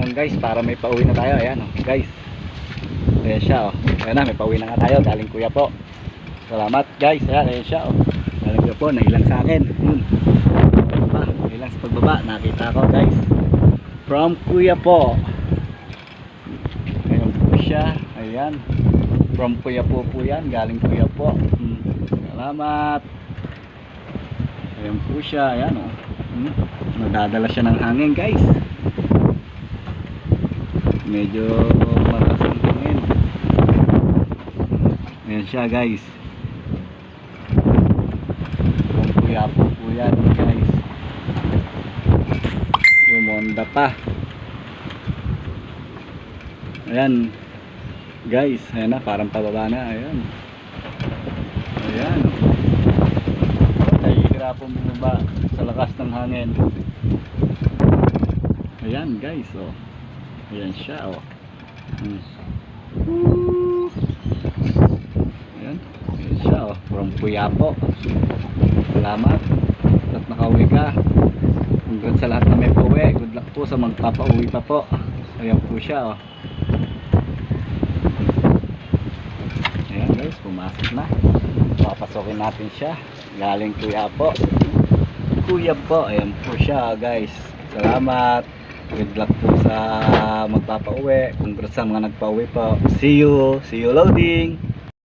lang guys para may pauwi na tayo. Ayan oh, guys. Ayan siya oh. Ayan na, may pauwi na nga tayo. Galing kuya po. Salamat guys. Ayan siya oh. Galing kuya po, nailang sa akin. Nailang sa pagbaba. Nakita ko guys. From kuya po. Ayan po siya. Ayan. From kuya po yan. Galing kuya po. Salamat. Ayan po siya. Ayan oh. Nadadala siya ng hangin guys. Medyo malakas ang hangin. Ayan siya guys. From kuya po yan guys. Lumonda pa. Ayan guys. Ayan na, parang pababa na. Ayan. Ayan. Nahihirapon bumaba sa lakas ng hangin. Ayan guys oh. Ayan siya oh. Ayan. Ayan siya oh. From Puyapo. Salamat at nakauwi ka. Congrats sa lahat na may pauwi. Good luck po sa magpapauwi pa po. Ayan po siya oh. Ayan guys, pumasok na. Papasokin natin siya. Galing Kuya po. Kuya po. Ayan po siya guys. Salamat. Good luck po sa magpapauwi. Congrats sa mga nagpauwi po. See you. See you loading.